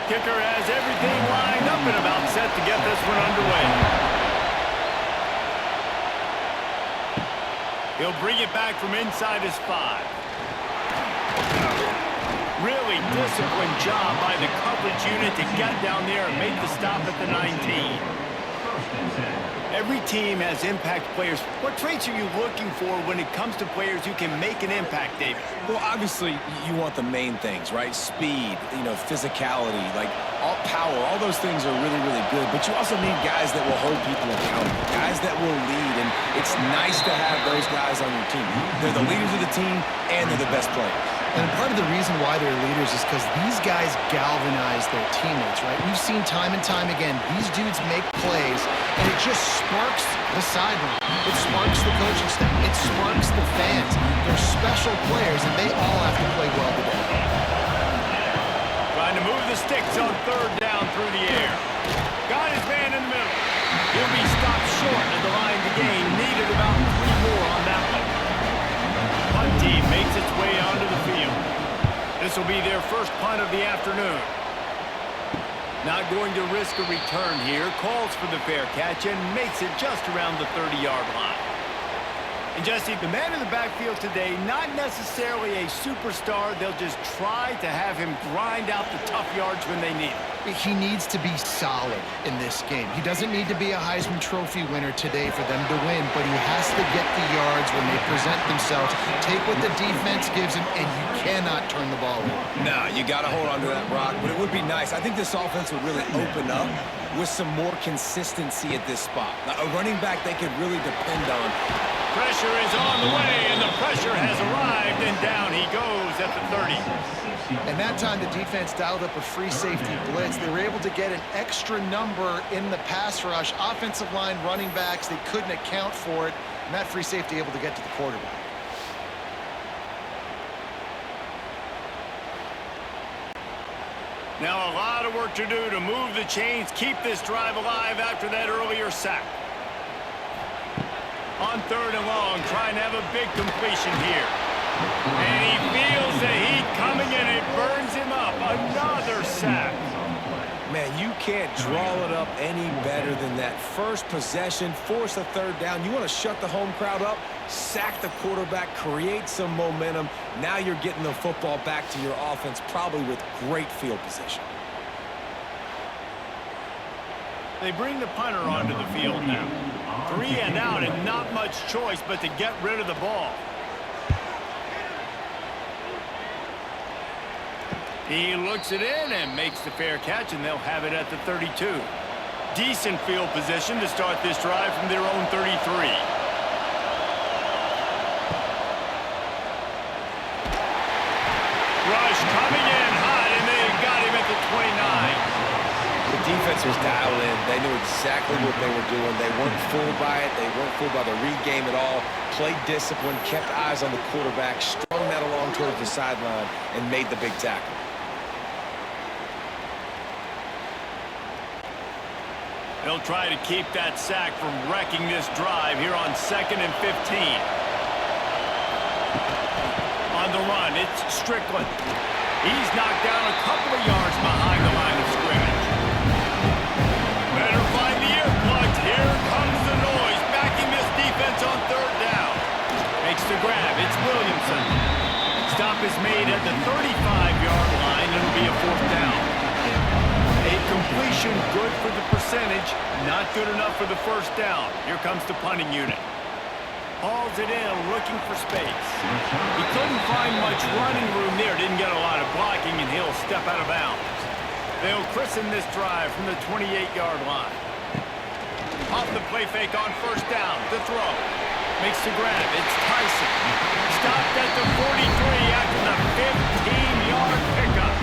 kicker has everything lined up and about set to get this one underway. He'll bring it back from inside his 5. Really disciplined job by the coverage unit to get down there and make the stop at the 19. Every team has impact players. What traits are you looking for when it comes to players who can make an impact, David? Well, obviously, you want the main things, right? Speed, physicality, like all power, all those things are really, really good. But you also need guys that will hold people accountable, guys that will lead. And it's nice to have those guys on your team. They're the leaders of the team, and they're the best players. And part of the reason why they're leaders is because these guys galvanize their teammates, right? We've seen time and time again, these dudes make plays, and it just sparks the sideline. It sparks the coaching staff. It sparks the fans. They're special players, and they all have to play well today. Trying to move the sticks on 3rd down through the air. Got his man in the middle. He'll be stopped short at the line to gain. Needed about 3 more on that one. Punt team makes its way onto the field. This will be their first punt of the afternoon. Not going to risk a return here. Calls for the fair catch and makes it just around the 30-yard line. And Jesse, the man in the backfield today, not necessarily a superstar. They'll just try to have him grind out the tough yards when they need it. He needs to be solid in this game. He doesn't need to be a Heisman Trophy winner today for them to win, but he has to get the yards when they present themselves. Take what the defense gives him, and you cannot turn the ball over. No, you got to hold on to that rock, but it would be nice. I think this offense would really open up with some more consistency at this spot. Now, a running back they could really depend on. Pressure is on the way, and the pressure has arrived, and down he goes at the 30. And that time, the defense dialed up a free safety blitz. They were able to get an extra number in the pass rush. Offensive line, running backs, they couldn't account for it. And that free safety able to get to the quarterback. Now a lot of work to do to move the chains, keep this drive alive after that earlier sack. On 3rd and long, trying to have a big completion here. And he feels the heat coming and it burns him up. Another sack. Man, you can't draw it up any better than that. First possession, force a 3rd down. You want to shut the home crowd up, sack the quarterback, create some momentum. Now you're getting the football back to your offense, probably with great field position. They bring the punter onto the field now. 3 and out and not much choice but to get rid of the ball. He looks it in and makes the fair catch, and they'll have it at the 32. Decent field position to start this drive from their own 33. Rush coming in hot, and they got him at the 29. The defense was dialed in. They knew exactly what they were doing. They weren't fooled by it. They weren't fooled by the read game at all. Played discipline, kept eyes on the quarterback, strung that along towards the sideline, and made the big tackle. They'll try to keep that sack from wrecking this drive here on 2nd and 15. On the run, it's Strickland. He's knocked down a couple of yards behind the line of scrimmage. Better find the earplugs. Here comes the noise, backing this defense on 3rd down. Makes the grab. It's Williamson. Stop is made at the 35-yard line. It'll be a 4th down. A completion good for the percentage, not good enough for the 1st down. Here comes the punting unit. Hauls it in, looking for space. He couldn't find much running room there, didn't get a lot of blocking, and he'll step out of bounds. They'll christen this drive from the 28-yard line. Off the play fake on 1st down, the throw. Makes the grab, it's Tyson. Stopped at the 43 after the 15-yard pickup.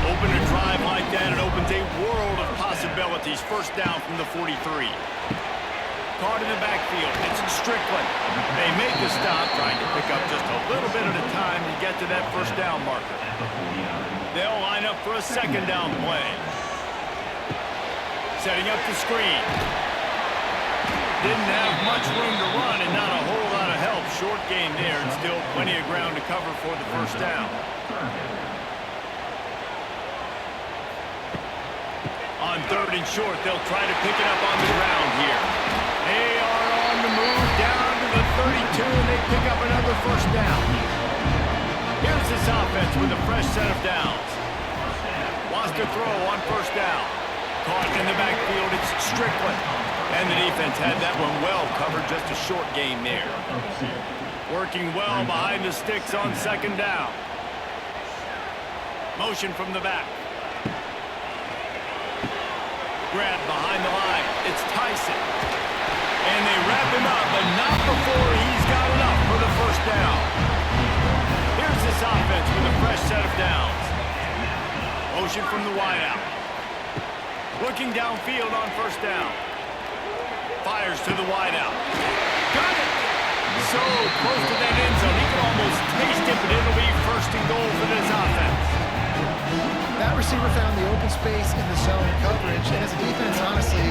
Open a drive like that, it opens a world of possibilities. 1st down from the 43. Caught in the backfield, it's Strickland. They make the stop, trying to pick up just a little bit at a time to get to that 1st down marker. They'll line up for a 2nd down play. Setting up the screen. Didn't have much room to run and not a whole lot of help. Short gain there, and still plenty of ground to cover for the 1st down. On 3rd and short, they'll try to pick it up on the ground here. They are on the move down to the 32, and they pick up another first down. Here's this offense with a fresh set of downs. Wants to throw on first down. Caught in the backfield, it's Strickland. And the defense had that one well covered, just a short gain there. Working well behind the sticks on 2nd down. Motion from the back. Grab behind the line. It's Tyson. And they wrap him up, but not before he's got enough for the first down. Here's this offense with a fresh set of downs. Motion from the wideout. Looking downfield on first down. Fires to the wideout. Got it! So close to that end zone, he can almost taste it, but it'll be 1st and goal for this offense. That receiver found the open space in the zone coverage, and as a defense, honestly,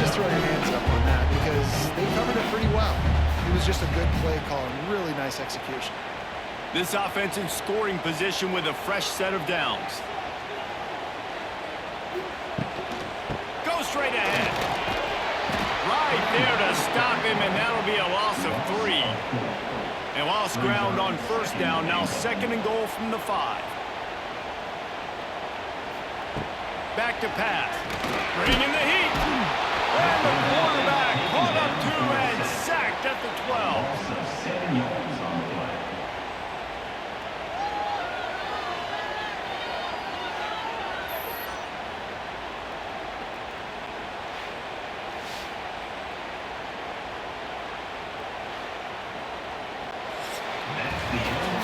just throw your hands up on that because they covered it pretty well. It was just a good play call and really nice execution. This offense in scoring position with a fresh set of downs. Go straight ahead. Right there to stop him, and that'll be a loss of 3. They lost ground on first down, now 2nd and goal from the 5. Back to pass. Bringing the heat. And the quarterback caught up to and sacked at the 12.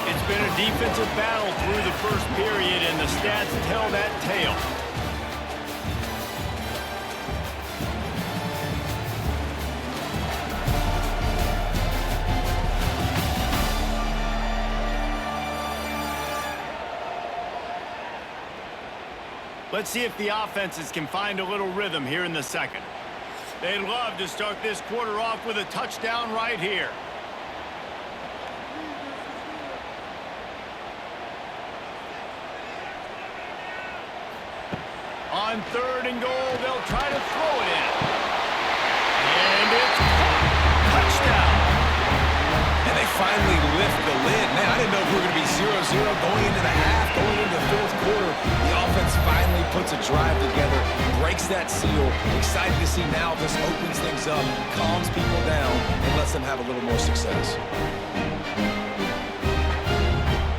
It's been a defensive battle through the first period, and the stats tell that tale. Let's see if the offenses can find a little rhythm here in the 2nd. They'd love to start this quarter off with a touchdown right here. On 3rd and goal, they'll try to throw it in. And it's touchdown. And they finally lift the lid. Man, I didn't know if we were going to be 0-0 going into the half, going into the 4th quarter. The offense finally puts a drive together, breaks that seal. Excited to see now this opens things up, calms people down, and lets them have a little more success.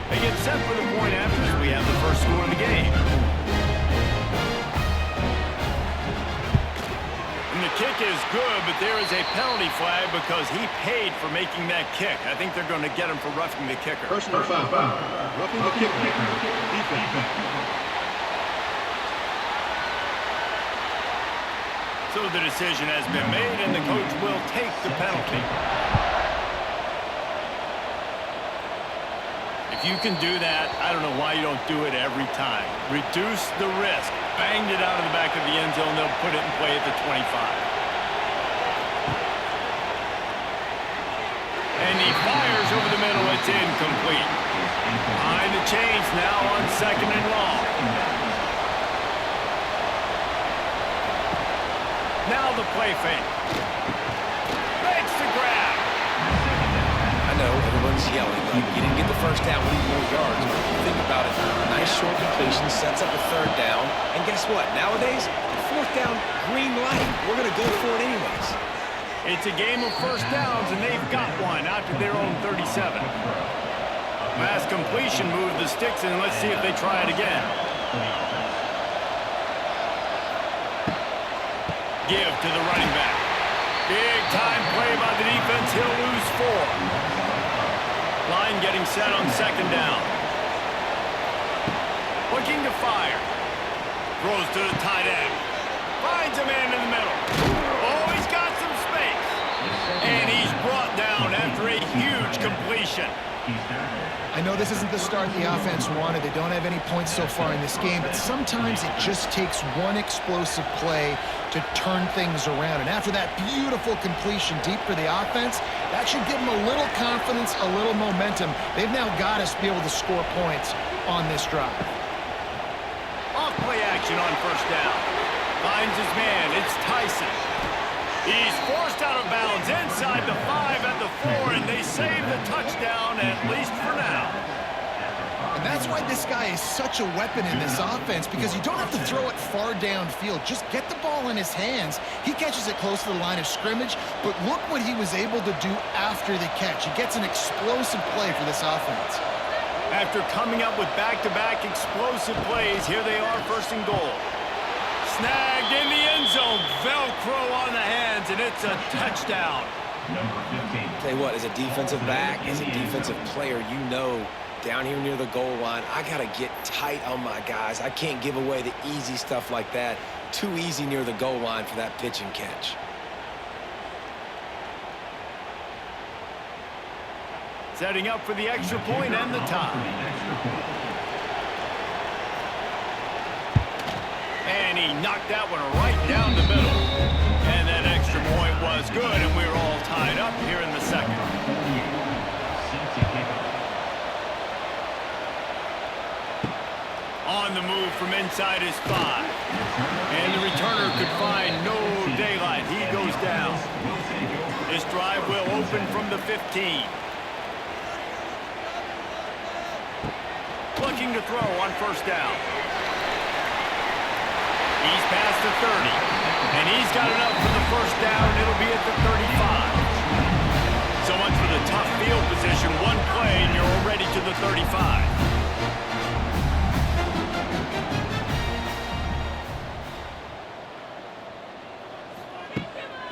They get set for the point after as we have the first score of the game. And the kick is good, but there is a penalty flag because he paid for making that kick. I think they're going to get him for roughing the kicker. Personal foul. Roughing the kicker. Defense. So the decision has been made, and the coach will take the penalty. If you can do that, I don't know why you don't do it every time. Reduce the risk. Banged it out of the back of the end zone. They'll put it in play at the 25. And he fires over the middle. It's incomplete. Behind the chains now on 2nd and long. Now the play fake. Makes the grab. I know everyone's yelling, like, you didn't get the first down, we need more yards. But if you think about it, nice short completion, sets up a 3rd down. And guess what? Nowadays, 4th down, green light. We're going to go for it anyways. It's a game of first downs, and they've got one out to their own 37. Last completion moved the sticks, and let's see if they try it again. Give to the running back. Big time play by the defense. He'll lose 4. Line getting set on 2nd down. Looking to fire. Throws to the tight end. Finds a man in the middle. Oh, he's got some space. And he's brought down after a huge completion. I know this isn't the start the offense wanted. They don't have any points so far in this game, but sometimes it just takes one explosive play to turn things around. And after that beautiful completion deep for the offense, that should give them a little confidence, a little momentum. They've now got us to be able to score points on this drive. Off play action on first down. Finds his man. It's Tyson. He's forced out of bounds inside the 5 at the 4, and they save the touchdown, at least for now. And that's why this guy is such a weapon in this offense, because you don't have to throw it far downfield. Just get the ball in his hands. He catches it close to the line of scrimmage, but look what he was able to do after the catch. He gets an explosive play for this offense. After coming up with back-to-back explosive plays, here they are, first and goal. Snagged in the end zone. Velcro on the hands, and it's a touchdown. Tell you what, as a defensive back, as a defensive player, you know down here near the goal line, I got to get tight on my guys. I can't give away the easy stuff like that. Too easy near the goal line for that pitch and catch. Setting up for the extra point and the tie. And he knocked that one right down the middle. And that extra point was good, and we're all tied up here in the second. On the move from inside his 5. And the returner could find no daylight. He goes down. This drive will open from the 15. Looking to throw on first down. He's past the 30. And he's got enough for the first down. It'll be at the 35. So much for the tough field position. One play and you're already to the 35.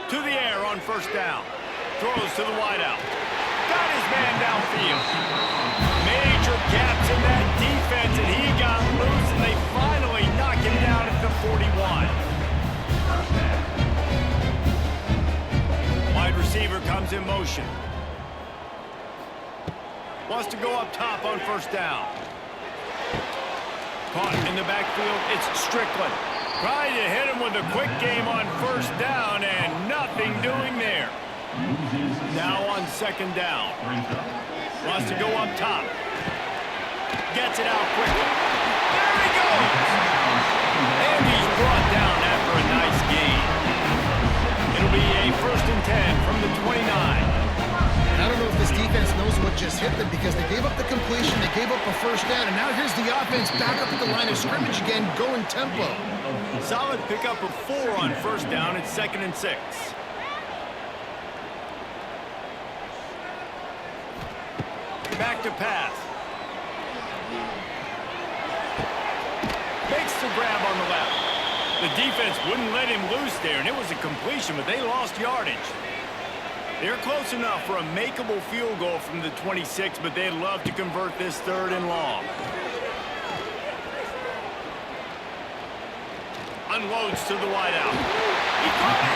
To the air on first down. Throws to the wideout. Got his man downfield. Major gaps in that defense, and he got loose, and they finally knock him down at the 41. Wide receiver comes in motion. Wants to go up top on first down. Caught in the backfield, it's Strickland. Trying to hit him with a quick game on first down, and nothing doing there. Now on second down. Wants to go up top. Gets it out quickly. There he goes! And he's brought down after a nice gain. It'll be a first and 10 from the 29. I don't know if this defense knows what just hit them, because they gave up the completion, they gave up a first down, and now here's the offense back up at the line of scrimmage again, going tempo. Solid pickup of 4 on first down. It's 2nd and 6. Back to pass. Makes the grab on the left. The defense wouldn't let him loose there, and it was a completion, but they lost yardage. They're close enough for a makeable field goal from the 26, but they'd love to convert this 3rd and long. Unloads to the wideout. He caught it.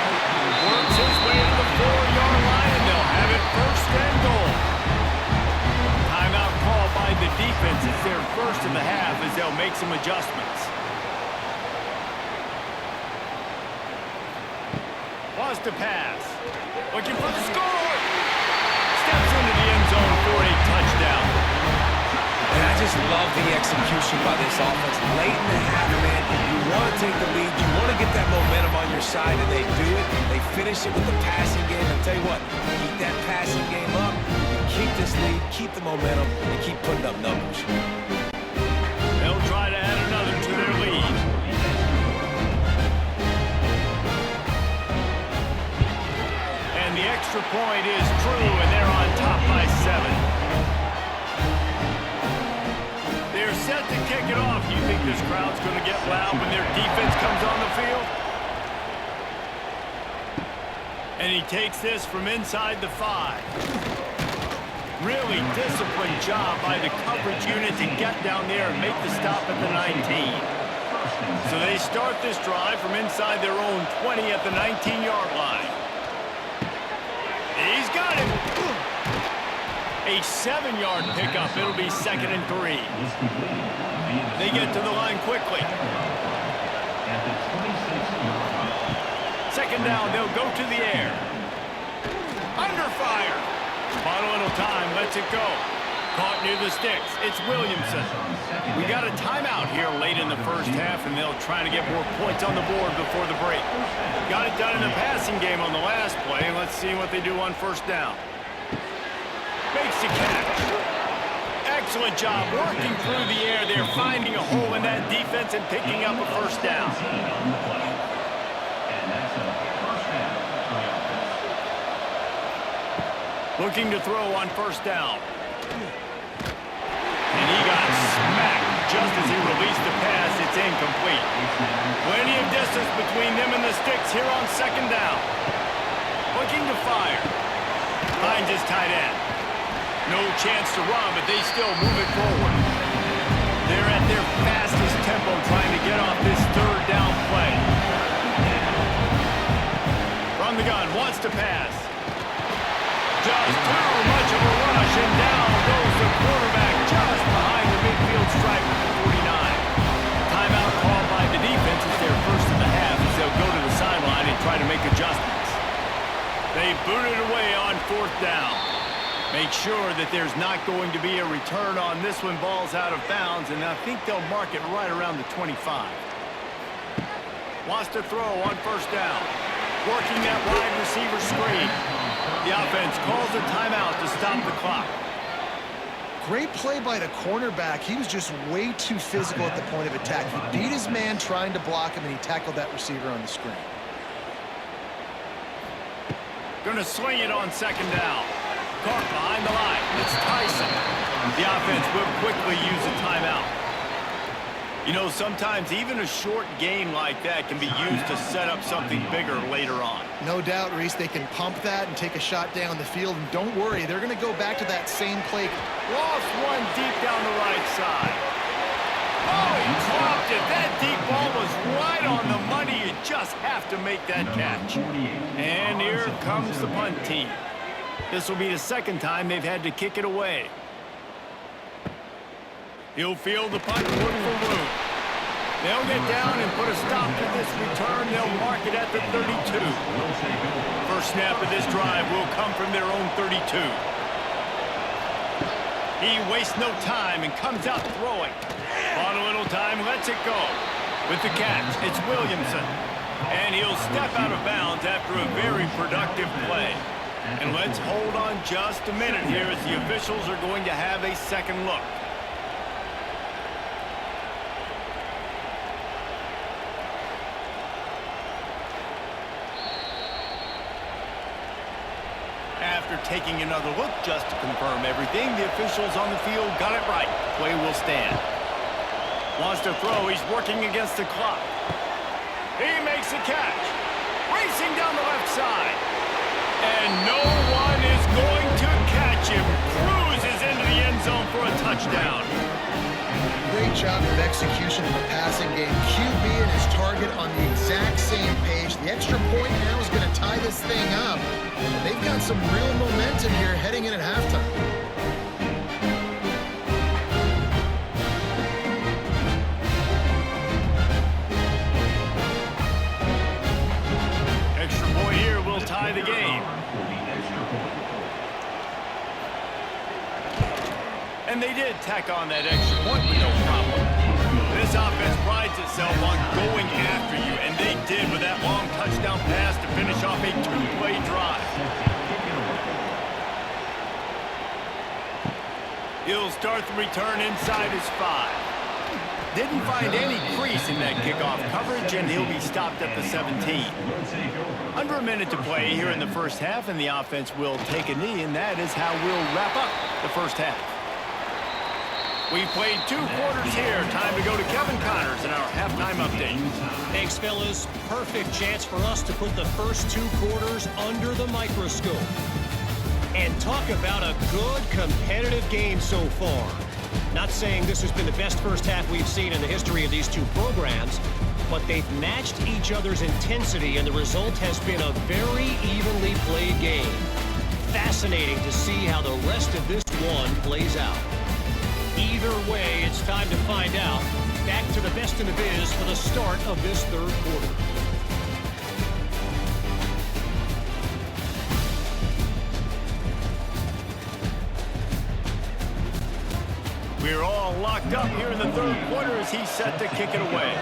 Works his way to the 4-yard line, and they'll have it first and goal. Timeout called by the defense. It's their first of the half as they'll make some adjustments. Wants to pass. Looking for the score. Steps into the end zone for a touchdown. And I just love the execution by this offense. Late in the half, man, you want to take the lead. You want to get that momentum on your side, and they do it. They finish it with the passing game. I'll tell you what, keep that passing game up. Keep this lead, keep the momentum, and keep putting up numbers. They'll try to add another to their lead. And the extra point is true, and they're on top by 7. They're set to kick it off. You think this crowd's going to get loud when their defense comes on the field? And he takes this from inside the 5. Really disciplined job by the coverage unit to get down there and make the stop at the 19. So they start this drive from inside their own 20 at the 19-yard line. He's got it. A 7-yard pickup. It'll be 2nd and 3. They get to the line quickly. 2nd down, they'll go to the air. Under fire. Bought a little time, lets it go. Caught near the sticks. It's Williamson. We got a timeout here late in the first half, and they'll try to get more points on the board before the break. Got it done in the passing game on the last play, and let's see what they do on first down. Makes the catch. Excellent job working through the air there, finding a hole in that defense and picking up a first down. Looking to throw on first down. And he got smacked just as he released the pass. It's incomplete. Plenty of distance between them and the sticks here on second down. Looking to fire. Finds his tight end. No chance to run, but they still move it forward. They're at their fastest tempo trying to get off this third down play. From the gun, wants to pass. Just too much of a rush, and down goes the quarterback just behind the midfield stripe at the 49. Timeout called by the defense is their first of the half as they'll go to the sideline and try to make adjustments. They boot it away on fourth down. Make sure that there's not going to be a return on this one. Ball's out of bounds, and I think they'll mark it right around the 25. Wants to throw on first down. Working that wide receiver screen. The offense calls a timeout to stop the clock. Great play by the cornerback. He was just way too physical at the point of attack. He beat his man trying to block him, and he tackled that receiver on the screen. Gonna swing it on second down. Caught behind the line. It's Tyson. The offense will quickly use a timeout. You know, sometimes even a short game like that can be used to set up something bigger later on. No doubt, Reese, they can pump that and take a shot down the field. And don't worry, they're going to go back to that same play. Lost one deep down the right side. Oh, he dropped it. That deep ball was right on the money. You just have to make that catch. And here comes the punt team. This will be the second time they've had to kick it away. He'll field the punt and look for room. They'll get down and put a stop to this return. They'll mark it at the 32. First snap of this drive will come from their own 32. He wastes no time and comes out throwing. On a little time, lets it go. With the catch, it's Williamson. And he'll step out of bounds after a very productive play. And let's hold on just a minute here as the officials are going to have a second look. After taking another look just to confirm everything, the officials on the field got it right. Play will stand. Wants to throw. He's working against the clock. He makes the catch. Racing down the left side. And no one is going to catch him. Cruises into the end zone for a touchdown. Great job of execution in the passing game. QB and his target on the exact same page. The extra point now is going to tie this thing up. And they've got some real momentum here heading in at halftime. Extra point here will tie the game. And they did tack on that extra point with no problem. This offense prides itself on going after you, and they did with that long touchdown pass to finish off a two-play drive. He'll start the return inside his 5. Didn't find any crease in that kickoff coverage, and he'll be stopped at the 17. Under a minute to play here in the first half, and the offense will take a knee, and that is how we'll wrap up the first half. We played 2 quarters here. Time to go to Kevin Connors in our halftime update. Thanks, fellas. Perfect chance for us to put the first 2 quarters under the microscope. And talk about a good competitive game so far. Not saying this has been the best first half we've seen in the history of these 2 programs, but they've matched each other's intensity, and the result has been a very evenly played game. Fascinating to see how the rest of this one plays out. Either way, it's time to find out. Back to the best in the biz for the start of this third quarter. We're all locked up here in the third quarter as he's set to kick it away.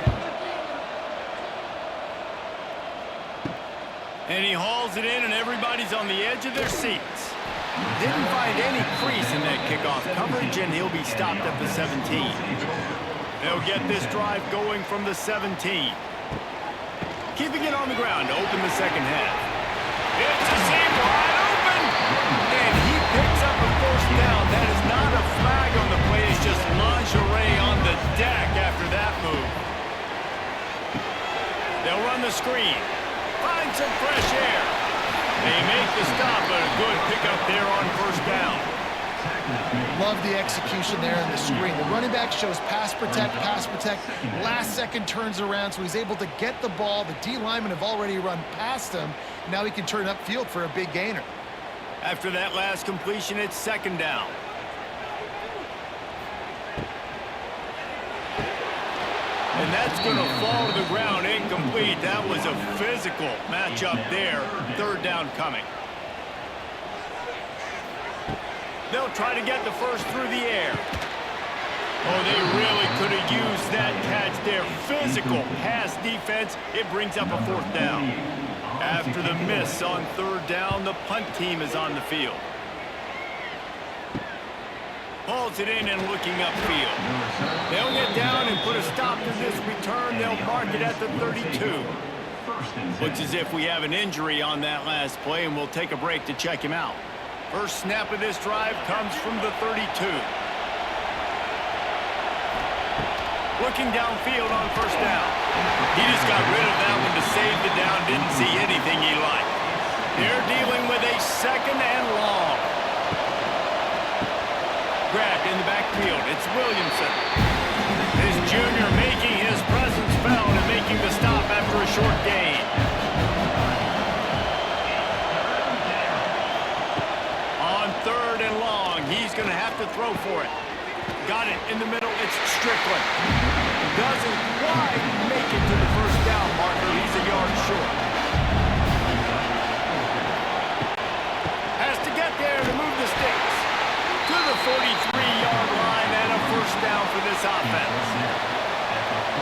And he hauls it in, and everybody's on the edge of their seats. Didn't find any crease in that kickoff coverage, and he'll be stopped at the 17. They'll get this drive going from the 17. Keeping it on the ground to open the second half. It's a seam wide open, and he picks up a first down. That is not a flag on the play. It's just lingerie on the deck after that move. They'll run the screen. Find some fresh air. They make the stop, but a good pickup there on first down. Love the execution there in the screen. The running back shows pass protect, last second turns around, so he's able to get the ball. The D linemen have already run past him. Now he can turn upfield for a big gainer. After that last completion, it's second down. And that's going to fall to the ground incomplete. That was a physical matchup there. Third down coming. They'll try to get the first through the air. Oh, they really could have used that catch there. Physical pass defense. It brings up a fourth down. After the miss on third down, the punt team is on the field. Hauls it in and looking upfield. They'll get down and put a stop to this return. They'll mark it at the 32. Looks as if we have an injury on that last play, and we'll take a break to check him out. First snap of this drive comes from the 32. Looking downfield on first down. He just got rid of that one to save the down. Didn't see anything he liked. They're dealing with a second and long. Grabbed in the backfield. It's Williamson. This junior making his presence felt and making the stop after a short gain. On third and long, he's going to have to throw for it. Got it in the middle. It's Strickland. Doesn't quite make it to the first down marker. He's a yard short. Has to get there to move the sticks. To the 43-yard line and a first down for this offense.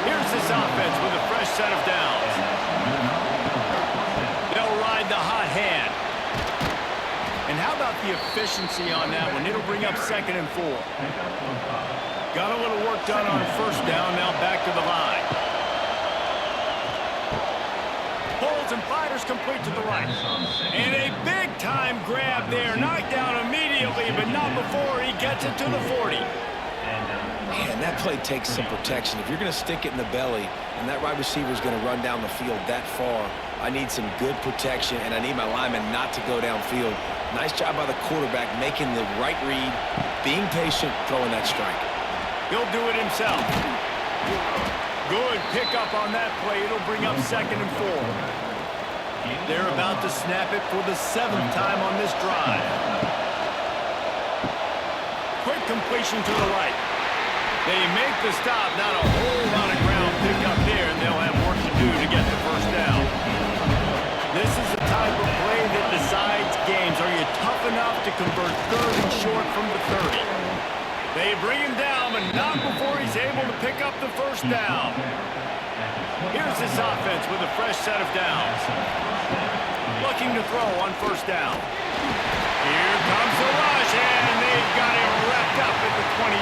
Here's this offense with a fresh set of downs. They'll ride the hot hand. And how about the efficiency on that one? It'll bring up second and 4. Got a little work done on first down, now back to the line. Pulls and fires complete to the right. And a big-time grab there. Knocked down immediately, but not before he gets it to the 40. Man, that play takes some protection. If you're going to stick it in the belly and that wide receiver is going to run down the field that far, I need some good protection, and I need my lineman not to go downfield. Nice job by the quarterback making the right read, being patient, throwing that strike. He'll do it himself. Good pickup on that play. It'll bring up second and 4. They're about to snap it for the 7th time on this drive. Quick completion to the right. They make the stop. Not a whole lot of ground pickup there, and they'll have work to do to get the first down. This is the type of play that decides games. Are you tough enough to convert third and short from the 30? They bring him down, but not before he's able to pick up the first down. Here's this offense with a fresh set of downs. Looking to throw on first down. Here comes the rush, and they've got him wrapped up at the 28.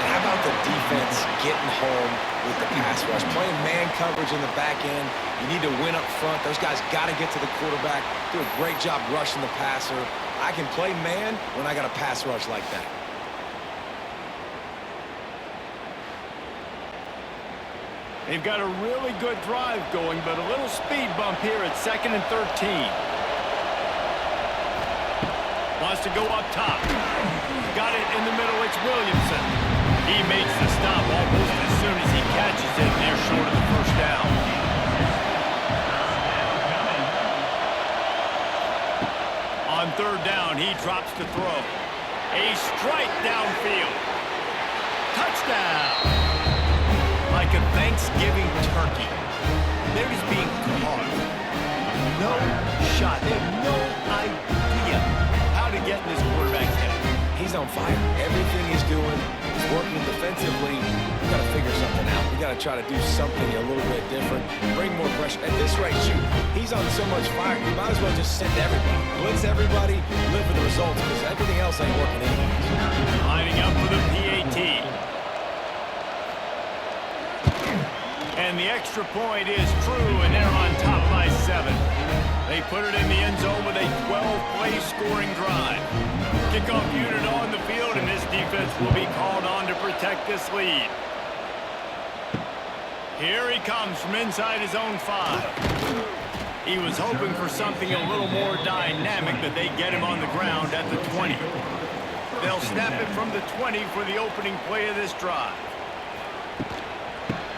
How about the defense getting home with the pass rush? Playing man coverage in the back end. You need to win up front. Those guys got to get to the quarterback. Do a great job rushing the passer. I can play man when I got a pass rush like that. They've got a really good drive going, but a little speed bump here at 2nd and 13. Wants to go up top. Got it in the middle. It's Williamson. He makes the stop almost as soon as he catches it. They're short of the first down. On third down, he drops to throw. A strike downfield. Touchdown. Like a Thanksgiving turkey. They're just being caught. No shot. They have no idea how to get in this quarterback's head. He he's on fire. Everything he's doing is working defensively. We got to figure something out. We got to try to do something a little bit different, bring more pressure. At this rate, shoot, he's on so much fire, you might as well just send everybody. Blitz everybody, live for the results, because everything else ain't working anyways. Lining up for the PAT. And the extra point is true, and they're on top by 7. They put it in the end zone with a 12-play scoring drive. Kickoff unit on the field, and this defense will be called on to protect this lead. Here he comes from inside his own 5. He was hoping for something a little more dynamic, but they get him on the ground at the 20. They'll snap it from the 20 for the opening play of this drive.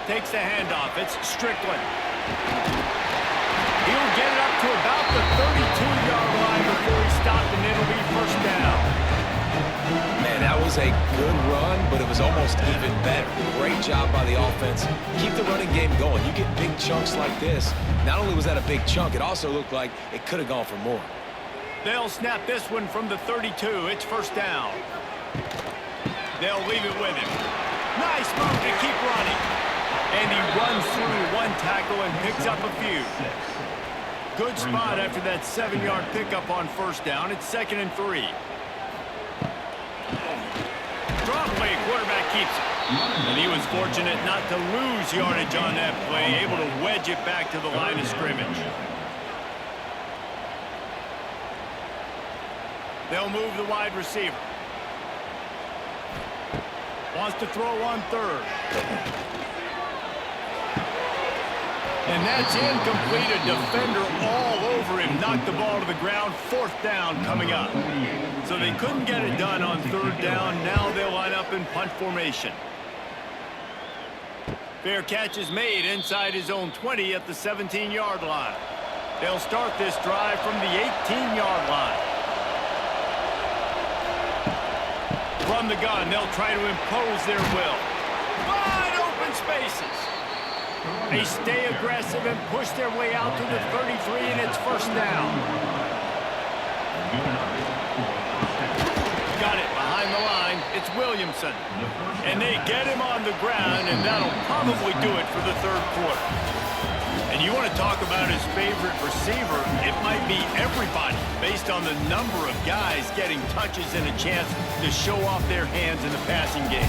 Takes the handoff. It's Strickland. He'll get it up to about the 32-yard line before he stopped, and it'll be first down. Man, that was a good run, but it was almost even better. Great job by the offense. Keep the running game going. You get big chunks like this. Not only was that a big chunk, it also looked like it could have gone for more. They'll snap this one from the 32. It's first down. They'll leave it with him. Nice move to keep running. And he runs through one tackle and picks up a few. Good spot after that 7-yard pickup on first down. It's 2nd and 3. Drop play, quarterback keeps it. And he was fortunate not to lose yardage on that play, able to wedge it back to the line of scrimmage. They'll move the wide receiver. Wants to throw on 3rd. And that's incomplete. A defender all over him. Knocked the ball to the ground. 4th down coming up. So they couldn't get it done on 3rd down. Now they'll line up in punt formation. Fair catch is made inside his own 20 at the 17-yard line. They'll start this drive from the 18-yard line. From the gun, they'll try to impose their will. Wide open spaces. They stay aggressive and push their way out to the 33, and it's first down. Got it behind the line. It's Williamson. And they get him on the ground, and that'll probably do it for the 3rd quarter. And you want to talk about his favorite receiver, it might be everybody based on the number of guys getting touches and a chance to show off their hands in the passing game.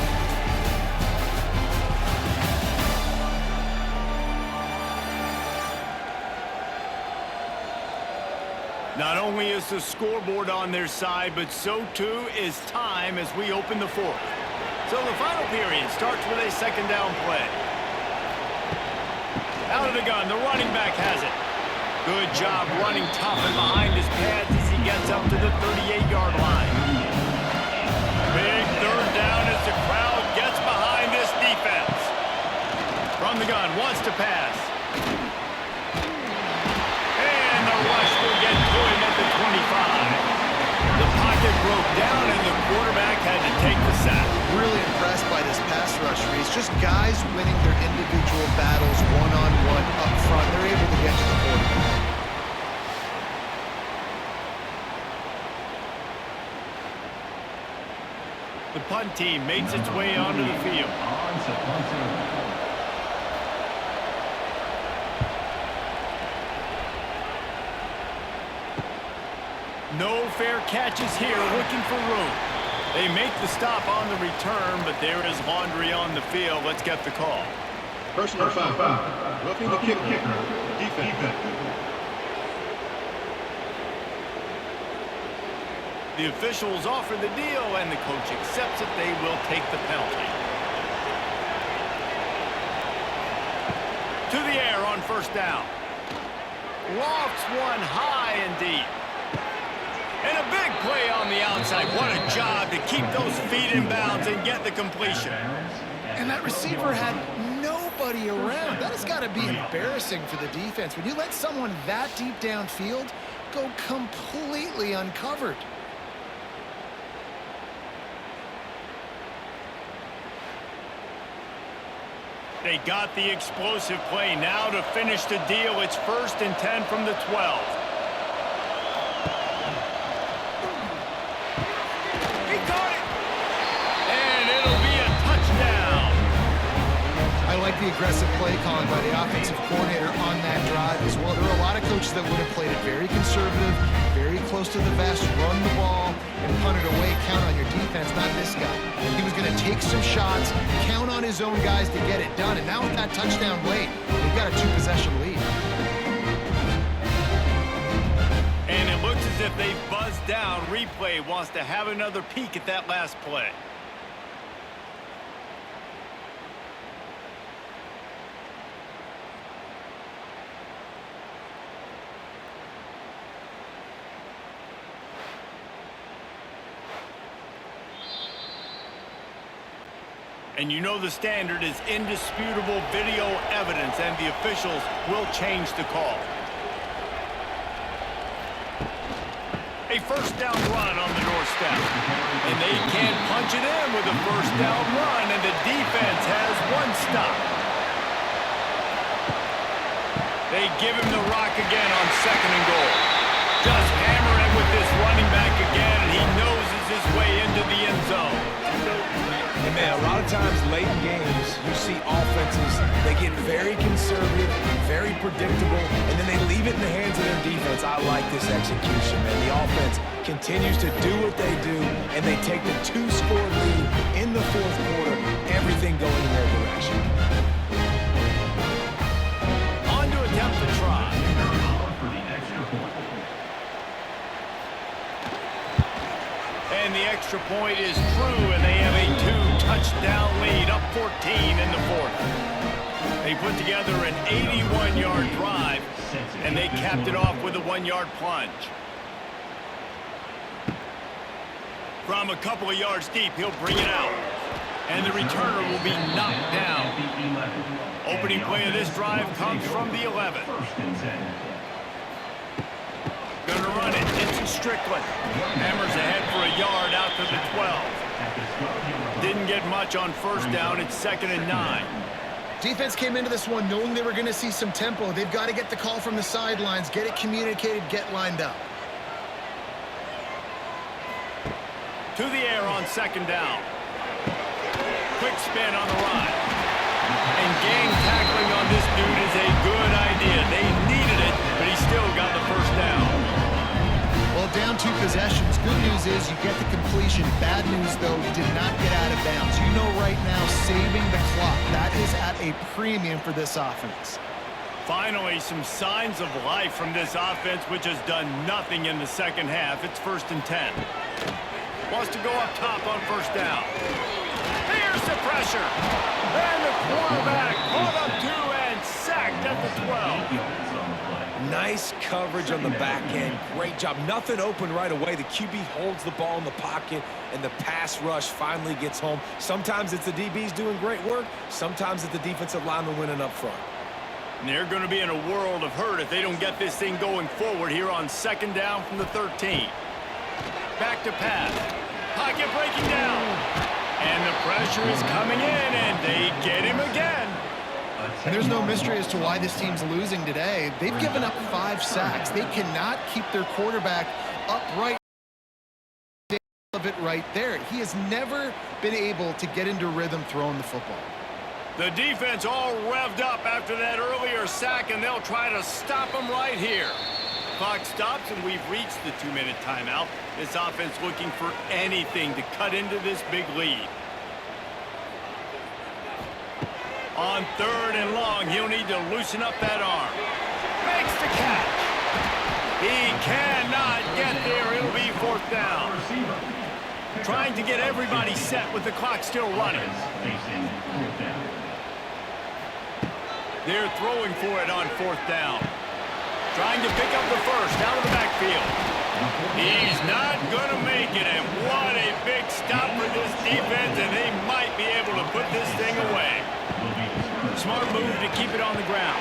Not only is the scoreboard on their side, but so too is time as we open the 4th. So the final period starts with a 2nd down play. Out of the gun, the running back has it. Good job running tough and behind his pads as he gets up to the 38-yard line. Big 3rd down as the crowd gets behind this defense. From the gun, wants to pass. And the rush will get to him at the 25. The pocket broke down and the quarterback had to take the sack. Really impressed by this pass rush, Reese. Just guys winning their individual battles one-on-one up front. They're able to get to the quarterback. The punt team makes its way onto the field. No fair catches here, looking for room. They make the stop on the return, but there is laundry on the field. Let's get the call. Personal foul. Roughing the kicker. Defense. The officials offer the deal, and the coach accepts it. They will take the penalty. To the air on first down. Lofts one high and deep. And a big play on the outside. What a job to keep those feet in bounds and get the completion. And that receiver had nobody around. That has got to be embarrassing for the defense. When you let someone that deep downfield go completely uncovered. They got the explosive play. Now to finish the deal, it's 1st and 10 from the 12. He caught it. the aggressive play calling by the offensive coordinator on that drive as well. There are a lot of coaches that would have played it very conservative, very close to the vest, run the ball, and punt it away. Count on your defense, not this guy. He was going to take some shots, count on his own guys to get it done, and now with that touchdown late, they've got a 2-possession lead. And it looks as if they buzzed down. Replay wants to have another peek at that last play. And you know the standard is indisputable video evidence, and the officials will change the call. A first down run on the doorstep. And they can't punch it in with a first down run, and the defense has one stop. They give him the rock again on 2nd and goal. Just hammering with this running back again, and he noses his way into the end zone. And man, a lot of times late in games, you see offenses, they get very conservative, very predictable, and then they leave it in the hands of their defense. I like this execution, man. The offense continues to do what they do, and they take the 2-score lead in the 4th quarter, everything going in their direction. On to attempt the try. And the extra point is true, and they have a 2-touchdown lead, up 14 in the 4th. They put together an 81-yard drive, and they capped it off with a 1-yard plunge. From a couple of yards deep, he'll bring it out, and the returner will be knocked down. Opening play of this drive comes from the 11. Going to run it. It's Strickland. Hammers ahead for a yard out to the 12. Didn't get much on first down. It's 2nd and 9. Defense came into this one knowing they were going to see some tempo. They've got to get the call from the sidelines, get it communicated, get lined up. To the air on 2nd down. Quick spin on the run. And gang tackling on this dude is a good idea. They needed it, but he still got the first down. Well, down 2 possessions. Good news is you get the completion. Bad news, though, did not get out of bounds. You know right now, saving the clock. That is at a premium for this offense. Finally, some signs of life from this offense, which has done nothing in the second half. It's 1st and 10. Wants to go up top on first down. Here's the pressure. And the quarterback caught up 2 and sacked at the 12. Nice coverage on the back end. Great job. Nothing open right away. The QB holds the ball in the pocket, and the pass rush finally gets home. Sometimes it's the DBs doing great work. Sometimes it's the defensive lineman winning up front. And they're going to be in a world of hurt if they don't get this thing going forward here on 2nd down from the 13. Back to pass. Pocket breaking down. And the pressure is coming in, and they get him again. And there's no mystery as to why this team's losing today. They've given up 5 sacks. They cannot keep their quarterback upright of it right there. He has never been able to get into rhythm throwing the football. The defense all revved up after that earlier sack, and they'll try to stop him right here. Clock stops, and we've reached the 2-minute timeout. This offense looking for anything to cut into this big lead. On 3rd and long, he'll need to loosen up that arm. Makes the catch. He cannot get there. It'll be 4th down. Trying to get everybody set with the clock still running. They're throwing for it on 4th down. Trying to pick up the first out of the backfield. He's not going to make it, and what a big stop for this defense, and they might be able to put this thing away. Smart move to keep it on the ground.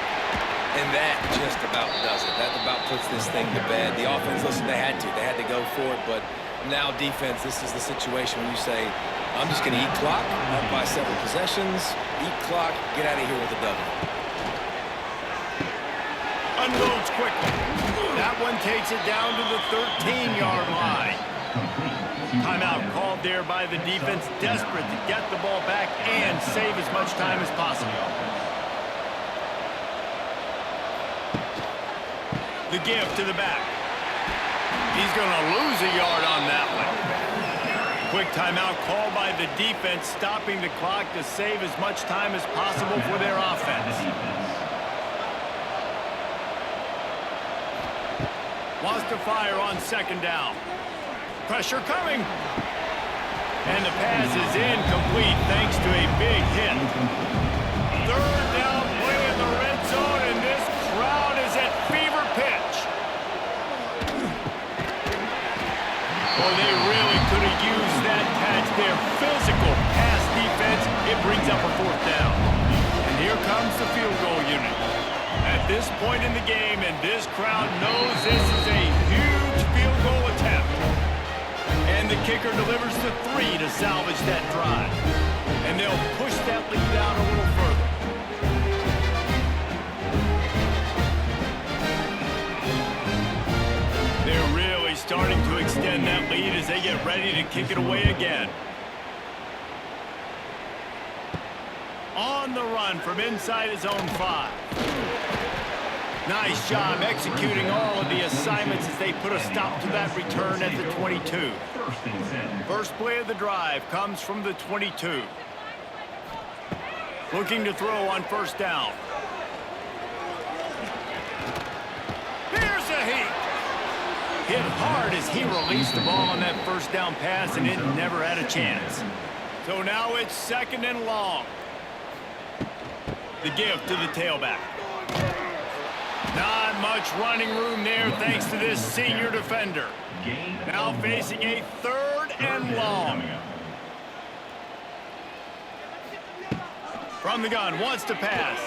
And that just about does it. That about puts this thing to bed. The offense, listen, they had to go for it, but now defense, this is the situation when you say, I'm just going to eat clock, up by 7 possessions, eat clock, get out of here with a W. Unloads quickly. That one takes it down to the 13-yard line. Timeout called there by the defense, desperate to get the ball back and save as much time as possible. The give to the back. He's going to lose a yard on that one. Quick timeout called by the defense, stopping the clock to save as much time as possible for their offense. Wants to fire on second down. Pressure coming. And the pass is incomplete thanks to a big hit. Third down play in the red zone, and this crowd is at fever pitch. Boy, they really could have used that catch there. Physical pass defense. It brings up a fourth down. And here comes the field goal unit. At this point in the game, and this crowd knows this is a huge field goal attempt. And the kicker delivers the 3 to salvage that drive. And they'll push that lead out a little further. They're really starting to extend that lead as they get ready to kick it away again. On the run from inside his own 5. Nice job executing all of the assignments as they put a stop to that return at the 22. First play of the drive comes from the 22. Looking to throw on first down. Here's a heat. Hit hard as he released the ball on that first down pass, and it never had a chance. So now it's second and long. The give to the tailback. Not much running room there thanks to this senior defender. Now facing a third and long. From the gun, wants to pass.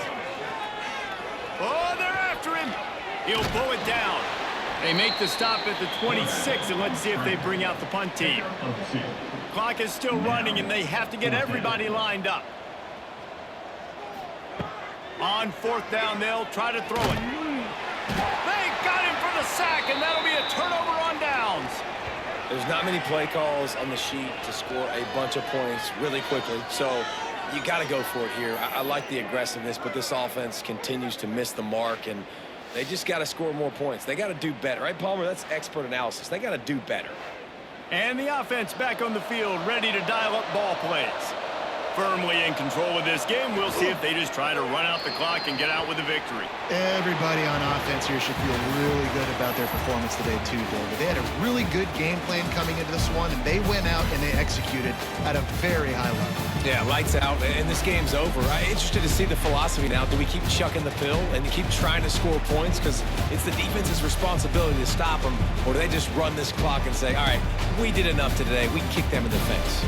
Oh, they're after him. He'll pull it down. They make the stop at the 26, and let's see if they bring out the punt team. Clock is still running, and they have to get everybody lined up. On fourth down, they'll try to throw it. They got him for the sack, and that'll be a turnover on downs. There's not many play calls on the sheet to score a bunch of points really quickly, so you got to go for it here. I like the aggressiveness, but this offense continues to miss the mark, and they just got to score more points. They got to do better, right, Palmer? That's expert analysis. They got to do better. And the offense back on the field, ready to dial up ball plays. Firmly in control of this game. We'll see if they just try to run out the clock and get out with a victory. Everybody on offense here should feel really good about their performance today too, David. They had a really good game plan coming into this one, and they went out and they executed at a very high level. Yeah, lights out, and this game's over. I'm interested to see the philosophy now. Do we keep chucking the pill and keep trying to score points because it's the defense's responsibility to stop them, or do they just run this clock and say, all right, we did enough today, we kicked them in the face?